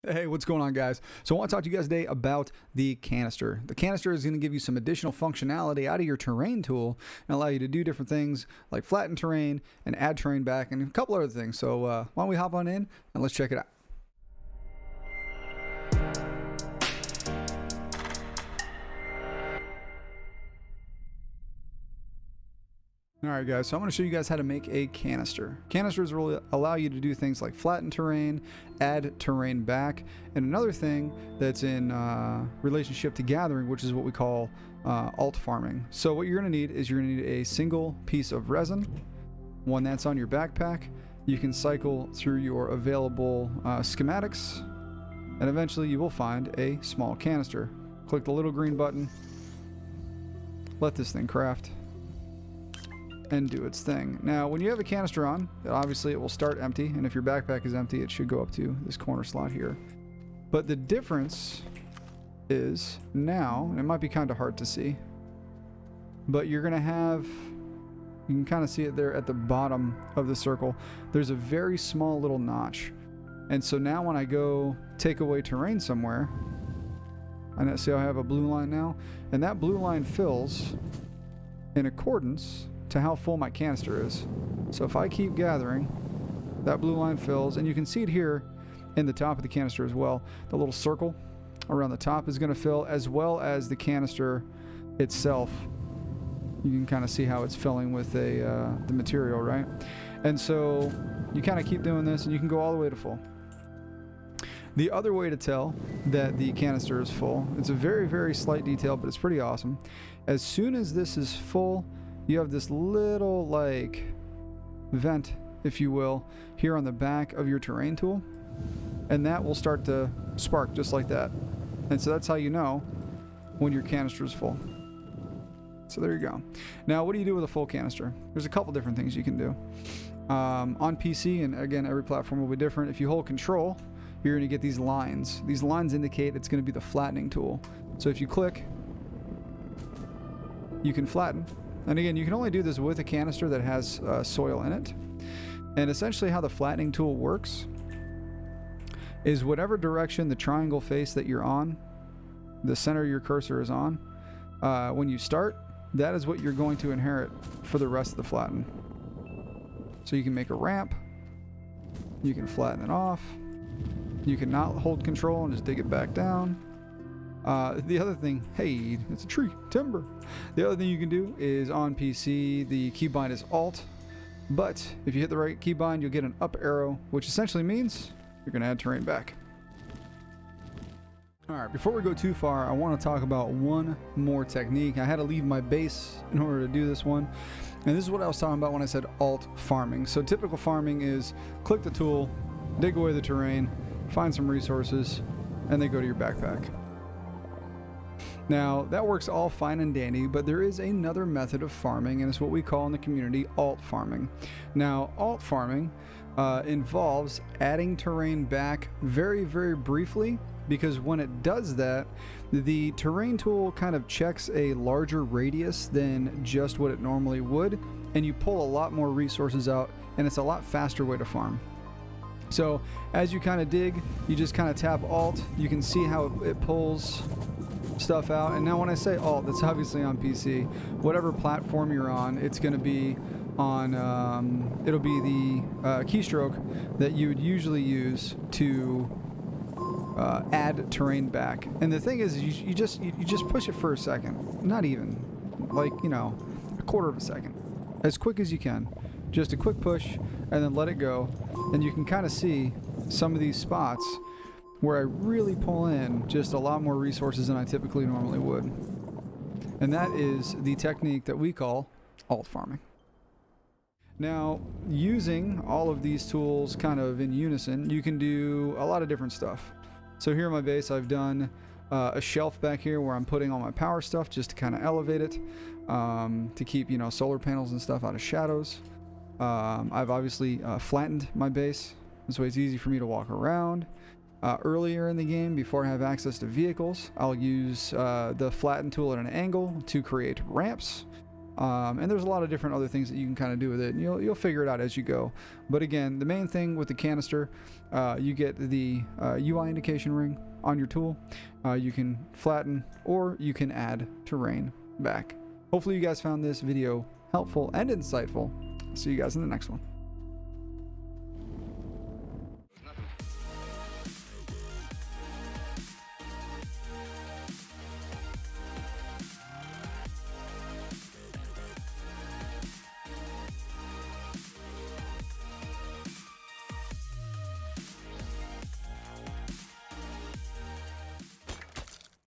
Hey, what's going on, guys? So I want to talk to you guys today about the canister. The canister is going to give you some additional functionality out of your terrain tool and allow you to do different things like flatten terrain and add terrain back and a couple other things. So why don't we hop on in and let's check it out. Alright guys, so I'm going to show you guys how to make a canister. Canisters will allow you to do things like flatten terrain, add terrain back, and another thing that's in relationship to gathering, which is what we call alt farming. So what you're going to need is you're going to need a single piece of resin, one that's on your backpack. You can cycle through your available schematics, and eventually you will find a small canister. Click the little green button, let this thing craft, and do its thing. Now, when you have a canister on, obviously it will start empty, and if your backpack is empty, it should go up to this corner slot here. But the difference is now, and it might be kind of hard to see, but you're going to have, you can kind of see it there at the bottom of the circle, there's a very small little notch. And so now when I go take away terrain somewhere, and see how I have a blue line now, and that blue line fills in accordance to how full my canister is. So if I keep gathering, that blue line fills, and you can see it here in the top of the canister as well. The little circle around the top is going to fill, as well as the canister itself. You can kind of see how it's filling with the material, right? And so you kind of keep doing this, and you can go all the way to full. The other way to tell that the canister is full, it's a very, very slight detail, but it's pretty awesome. As soon as this is full, you have this little like vent, if you will, here on the back of your terrain tool, and that will start to spark just like that. And so that's how you know when your canister is full. So there you go. Now, what do you do with a full canister? There's a couple different things you can do. On PC, and again, every platform will be different, if you hold control, you're going to get these lines. These lines indicate it's going to be the flattening tool. So if you click, you can flatten. And again, you can only do this with a canister that has soil in it. And essentially how the flattening tool works is whatever direction the triangle face that you're on, the center of your cursor is on, when you start, that is what you're going to inherit for the rest of the flatten. So you can make a ramp, you can flatten it off, you can not hold control and just dig it back down. The other thing, hey, it's a tree, timber. The other thing you can do is on PC, the keybind is Alt, but if you hit the right keybind, you'll get an up arrow, which essentially means you're going to add terrain back. Alright, before we go too far, I want to talk about one more technique. I had to leave my base in order to do this one, and this is what I was talking about when I said alt farming. So typical farming is click the tool, dig away the terrain, find some resources, and they go to your backpack. Now, that works all fine and dandy, but there is another method of farming, and it's what we call in the community alt farming. Now, alt farming involves adding terrain back very, very briefly, because when it does that, the terrain tool kind of checks a larger radius than just what it normally would, and you pull a lot more resources out, and it's a lot faster way to farm. So, as you kind of dig, you just kind of tap Alt, you can see how it pulls stuff out. And now when I say Alt, that's obviously on PC. Whatever platform you're on, it's going to be on, it'll be the keystroke that you would usually use to add terrain back. And the thing is, you just push it for a second. Not even, like, you know, a quarter of a second. As quick as you can. Just a quick push, and then let it go. And you can kind of see some of these spots where I really pull in just a lot more resources than I typically normally would. And that is the technique that we call alt farming. Now, using all of these tools kind of in unison, you can do a lot of different stuff. So here in my base, I've done a shelf back here where I'm putting all my power stuff just to kind of elevate it, to keep, you know, solar panels and stuff out of shadows. I've obviously flattened my base, this way it's easy for me to walk around. Earlier in the game, before I have access to vehicles, I'll use the flatten tool at an angle to create ramps. And there's a lot of different other things that you can kind of do with it, and you'll figure it out as you go. But again, the main thing with the canister, you get the UI indication ring on your tool. You can flatten, or you can add terrain back. Hopefully you guys found this video helpful and insightful. See you guys in the next one.